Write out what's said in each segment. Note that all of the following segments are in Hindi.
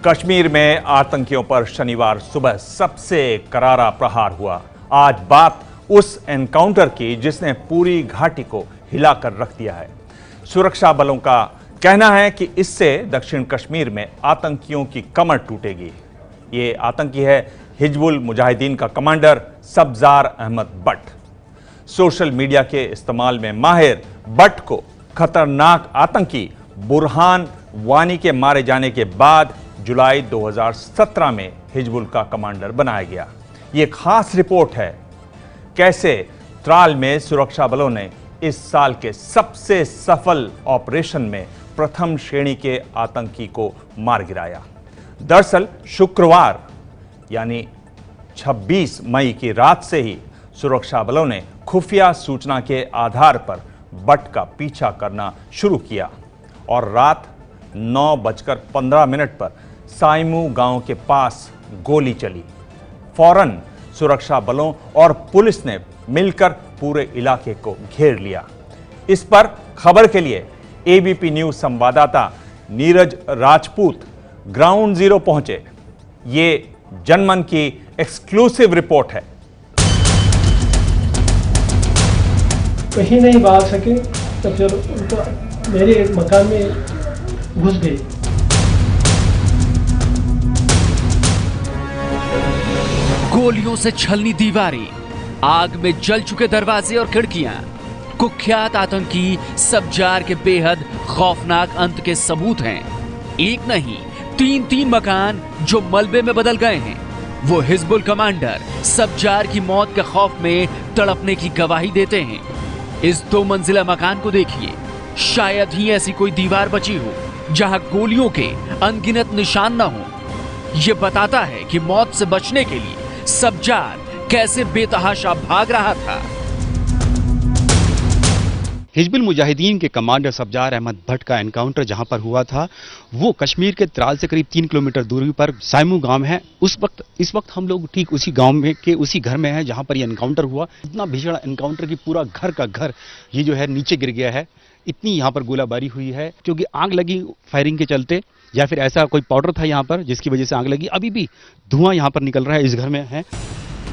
कश्मीर में आतंकियों पर शनिवार सुबह सबसे करारा प्रहार हुआ। आज बात उस एनकाउंटर की जिसने पूरी घाटी को हिलाकर रख दिया है। सुरक्षा बलों का कहना है कि इससे दक्षिण कश्मीर में आतंकियों की कमर टूटेगी। ये आतंकी है हिजबुल मुजाहिदीन का commander Sabzar Ahmad Bhat. Social media के इस्तेमाल में माहिर बट को खतरनाक आतंकी बुरहान वानी के मारे जाने के बाद जुलाई 2017 में हिजबुल का कमांडर बनाया गया। ये खास रिपोर्ट है कैसे त्राल में सुरक्षा बलों ने इस साल के सबसे सफल ऑपरेशन में प्रथम श्रेणी के आतंकी को मार गिराया। दरअसल शुक्रवार यानी 26 मई की रात से ही सुरक्षा बलों ने खुफिया सूचना के आधार पर बट का पीछा करना शुरू किया और रात 9:15 पर साइमू गांव के पास गोली चली। फौरन सुरक्षा बलों और पुलिस ने मिलकर पूरे इलाके को घेर लिया। इस पर खबर के लिए एबीपी न्यूज संवाददाता नीरज राजपूत ग्राउंड जीरो पहुंचे। ये जनमन की एक्सक्लूसिव रिपोर्ट है। कहीं नहीं भाग सके तो फिर उनको मेरे मकान में घुस गए। गोलियों से छलनी दीवारें, आग में जल चुके दरवाजे और खिड़कियां, कुख्यात आतंकी सब्जार के बेहद खौफनाक अंत के सबूत हैं। एक नहीं, तीन मकान जो मलबे में बदल गए हैं। वो हिजबुल कमांडर सब्जार की मौत के खौफ में तड़पने की गवाही देते हैं। इस 2 मंजिला मकान को देखिए, शायद ही ऐसी कोई दीवार बची हो जहां गोलियों के अनगिनत निशान न हो। यह बताता है कि मौत से बचने के लिए सब्जार कैसे बेतहाशा भाग रहा था। हिजबुल मुजाहिदीन के कमांडर सब्जार अहमद भट्ट का एनकाउंटर जहां पर हुआ था वो कश्मीर के त्राल से करीब 3 किलोमीटर दूरी पर साइमू गांव है। इस वक्त हम लोग ठीक उसी गांव में के उसी घर में हैं जहां पर ये एनकाउंटर हुआ। इतना भीषण एनकाउंटर की पूरा घर का घर ये जो है नीचे गिर गया है। इतनी यहाँ पर गोलाबारी हुई है क्योंकि आग लगी फायरिंग के चलते, या फिर ऐसा कोई पाउडर था यहाँ पर जिसकी वजह से आग लगी। अभी भी धुआं यहाँ पर निकल रहा है, इस घर में है।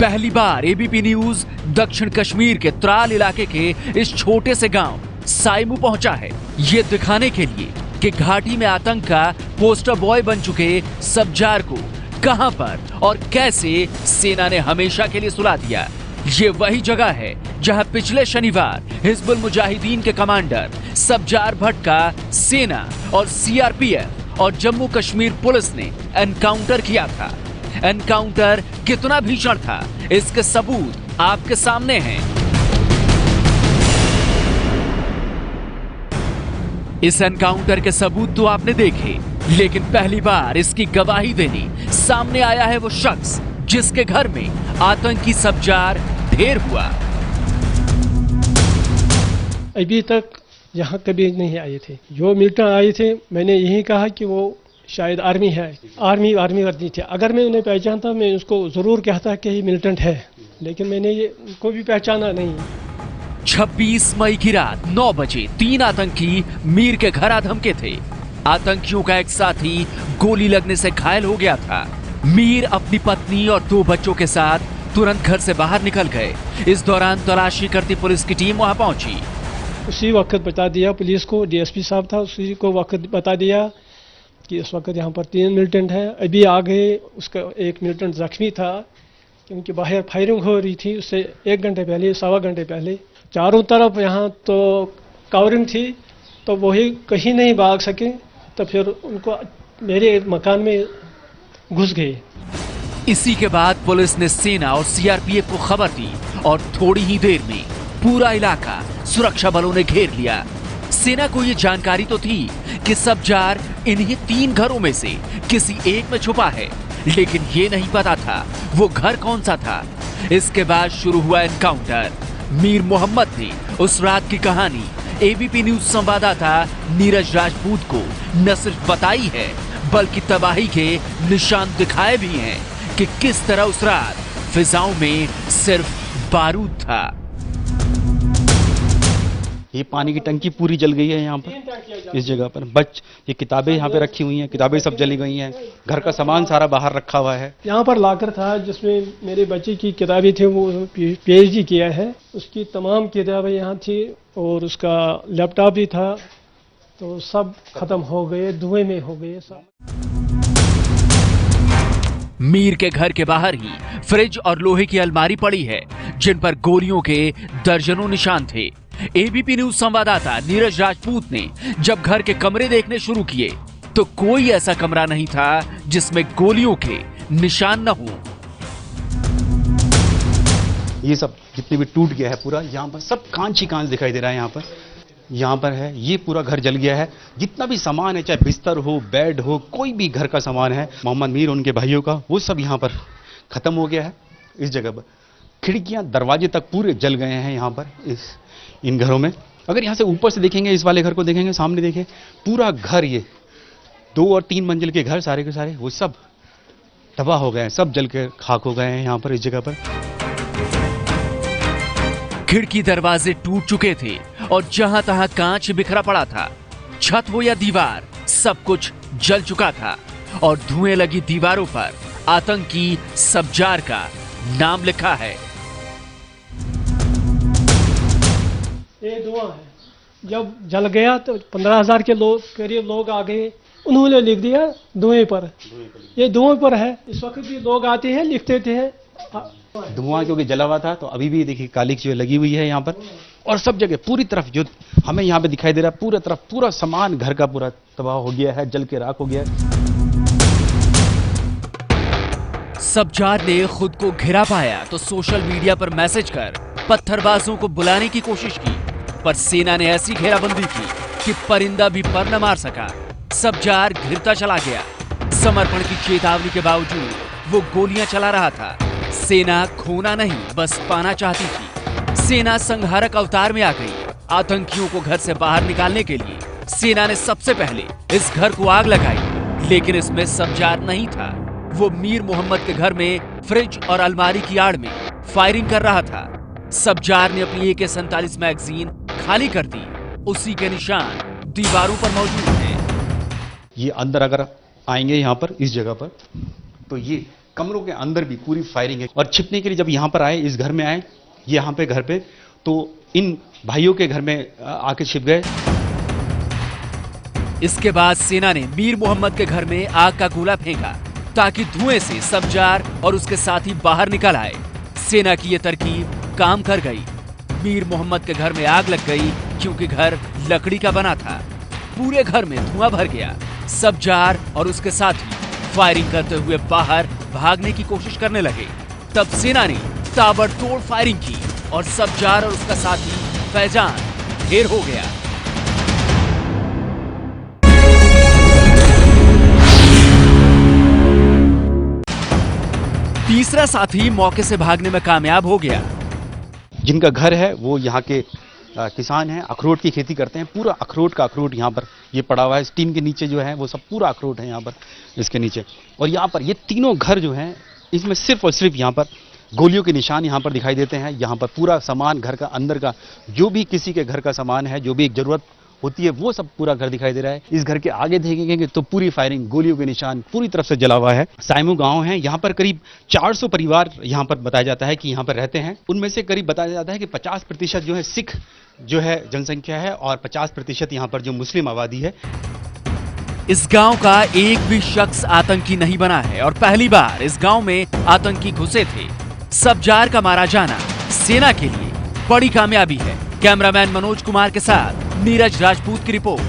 पहली बार एबीपी न्यूज दक्षिण कश्मीर के त्राल इलाके के इस छोटे से गांव साइमू पहुंचा है, ये दिखाने के लिए कि घाटी में आतंक का पोस्टर बॉय बन चुके सब्जार को कहां पर और कैसे सेना ने हमेशा के लिए सुला दिया। ये वही जगह है जहां पिछले शनिवार हिजबुल मुजाहिदीन के कमांडर सब्जार भट्ट का सेना और सीआरपीएफ और जम्मू कश्मीर पुलिस ने एनकाउंटर किया था। एनकाउंटर कितना भीषण था इसके सबूत आपके सामने हैं। इस एनकाउंटर के सबूत तो आपने देखे, लेकिन पहली बार इसकी गवाही देने सामने आया है वो शख्स जिसके घर में आतंकी सब्जार ढेर हुआ। अभी तक यहाँ कभी नहीं आए थे। जो मिलिटेंट आए थे मैंने यही कहा कि वो शायद आर्मी है, आर्मी वर्दी थे। अगर मैं उन्हें पहचानता मैं उसको जरूर कहता कि ये मिलिटेंट है, लेकिन मैंने ये को भी पहचाना नहीं। 26 मई की रात 9 बजे 3 आतंकी मीर के घर धमके थे। आतंकियों का एक साथी गोली लगने से घायल हो गया था। मीर अपनी पत्नी और 2 बच्चों के साथ तुरंत घर से बाहर निकल गए। इस दौरान तलाशी करती पुलिस की टीम वहां पहुंची। उसी वक्त बता दिया पुलिस को, डीएसपी साहब था, उसी को वक्त बता दिया कि इस वक्त यहाँ पर 3 मिलिटेंट हैं। अभी आ गए, उसका एक मिलिटेंट जख्मी था क्योंकि बाहर फायरिंग हो रही थी उससे 1 घंटे पहले, 1.25 घंटे पहले। चारों तरफ यहाँ तो कवरिंग थी, तो वही कहीं नहीं भाग सके, तो फिर उनको मेरे मकान में घुस गए। इसी के बाद पुलिस ने सेना और सीआरपीएफ को खबर दी और थोड़ी ही देर में पूरा इलाका सुरक्षा बलों ने घेर लिया। सेना को ये जानकारी तो थी कि सब्जार इन्हीं 3 घरों में से किसी एक में छुपा है, लेकिन ये नहीं पता था वो घर कौन सा था। इसके बाद शुरू हुआ एनकाउंटर। मीर मोहम्मद ने उस रात की कहानी एबीपी न्यूज संवाददाता नीरज राजपूत को न सिर्फ बताई है बल्कि तबाही के निशान दिखाए भी हैं कि किस तरह उस रात फिजाओं में सिर्फ बारूद था। ये पानी की टंकी पूरी जल गई है यहाँ पर, इस जगह पर। ये किताबें यहाँ पे रखी हुई हैं, किताबें सब जली गई हैं। घर का सामान सारा बाहर रखा हुआ है। यहाँ पर लाकर था जिसमें मेरे बच्चे की किताबें थी, वो PhD किया है, उसकी तमाम किताबें यहाँ थी और उसका लैपटॉप भी था, तो सब खत्म हो गए, धुएं में हो गए सब। मीर के घर के बाहर ही फ्रिज और लोहे की अलमारी पड़ी है जिन पर गोलियों के दर्जनों निशान थे। एबीपी न्यूज संवाददाता नीरज राजपूत ने जब घर के कमरे देखने शुरू किए तो कोई ऐसा कमरा नहीं था जिसमें गोलियों के निशान न हो। ये सब जितने भी टूट गया है पूरा, यहाँ पर सब कांच ही कांच दिखाई दे रहा है। यहाँ पर है, ये पूरा घर जल गया है। जितना भी सामान है, चाहे बिस्तर हो, बेड हो, कोई भी घर का सामान है मोहम्मद मीर उनके भाइयों का, वो सब यहाँ पर खत्म हो गया है। इस जगह पर खिड़कियां दरवाजे तक पूरे जल गए हैं यहाँ पर इन घरों में। अगर यहाँ से ऊपर से देखेंगे, इस वाले घर को देखेंगे, सामने देखें, पूरा घर, ये 2 और 3 मंजिल के घर सारे के सारे वो सब तबाह हो गए हैं, सब जल के खाक हो गए हैं यहाँ पर, इस जगह पर। खिड़की दरवाजे टूट चुके थे और जहां तहां कांच बिखरा पड़ा था। छत हो या दीवार, सब कुछ जल चुका था और धुएं लगी दीवारों पर आतंकी सब्जार का नाम लिखा है। ये धुआं है। जब जल गया तो 15,000 के करीब लोग आ गए, उन्होंने लिख दिया धुएं पर। ये धुएं पर है। इस वक्त भी लोग आते हैं, लिखते थे। धुआं क्योंकि जला हुआ था, तो अभी भी देखिए काली जो लगी हुई है यहाँ पर। और सब जगह पूरी तरफ जो हमें यहाँ पे दिखाई दे रहा है, पूरा तरफ पूरा सामान घर का पूरा तबाह हो गया है, जल के राख हो गया है। सब्जार ने खुद को घिरा पाया तो सोशल मीडिया पर मैसेज कर पत्थरबाजों को बुलाने की कोशिश की, पर सेना ने ऐसी घेराबंदी की कि परिंदा भी पर न मार सका। सब्जार घिरता चला गया। समर्पण की चेतावनी के बावजूद वो गोलियां चला रहा था। सेना खोना नहीं, बस पाना चाहती थी। सेना संहारक अवतार में आ गई। आतंकियों को घर से बाहर निकालने के लिए सेना ने सबसे पहले इस घर को आग लगाई, लेकिन इसमें सब्जार नहीं था। वो मीर मोहम्मद के घर में फ्रिज और अलमारी की आड़ में फायरिंग कर रहा था। सब्जार ने अपनी AK-47 मैगजीन खाली कर दी। उसी के निशान दीवारों पर मौजूद हैं। ये अंदर अगर आएंगे यहाँ पर, इस जगह पर, तो ये कमरों के अंदर भी पूरी फायरिंग है। और छिपने के लिए जब यहाँ पर आए, इस घर में आए, यहाँ पे घर पे, तो इन भाइयों के घर में आके छिप गए। इसके बाद सेना ने मीर मोहम्मद के घर में आग का गोला फेंका ताकि धुएं से सब्जार और उसके साथी बाहर निकल आए। सेना की यह तरकीब काम कर गई। मीर मोहम्मद के घर में आग लग गई क्योंकि घर लकड़ी का बना था। पूरे घर में धुआं भर गया। सब्जार और उसके साथी फायरिंग करते हुए बाहर भागने की कोशिश करने लगे। तब सेना ने ताबड़तोड़ फायरिंग की और सब्जार और उसका साथी फैजान ढेर हो गया। तीसरा साथी मौके से भागने में कामयाब हो गया। जिनका घर है वो यहाँ के किसान हैं, अखरोट की खेती करते हैं। पूरा अखरोट का अखरोट यहाँ पर ये पड़ा हुआ है। इस टीन के नीचे जो है वो सब पूरा अखरोट है यहाँ पर, इसके नीचे। और यहाँ पर ये तीनों घर जो हैं, इसमें सिर्फ और सिर्फ यहाँ पर गोलियों के निशान यहाँ पर दिखाई देते हैं। यहाँ पर पूरा सामान, घर का अंदर का जो भी किसी के घर का सामान है, जो भी एक जरूरत होती है, वो सब पूरा घर दिखाई दे रहा है। इस घर के आगे देखेंगे तो पूरी फायरिंग, गोलियों के निशान पूरी तरफ से जला हुआ है। साइमू गांव है, यहाँ पर करीब 400 परिवार यहाँ पर बताया जाता है कि यहाँ पर रहते हैं। उनमें से करीब बताया जाता है कि 50% जो है सिख जो है जनसंख्या है और 50% यहाँ पर जो मुस्लिम आबादी है। इस गांव का एक भी शख्स आतंकी नहीं बना है और पहली बार इस गांव में आतंकी घुसे थे। सब्जार का मारा जाना सेना के लिए बड़ी कामयाबी है। कैमरामैन मनोज कुमार के साथ नीरज राजपूत की रिपोर्ट।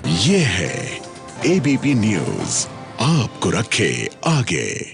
ये है ABP न्यूज, आपको रखे आगे।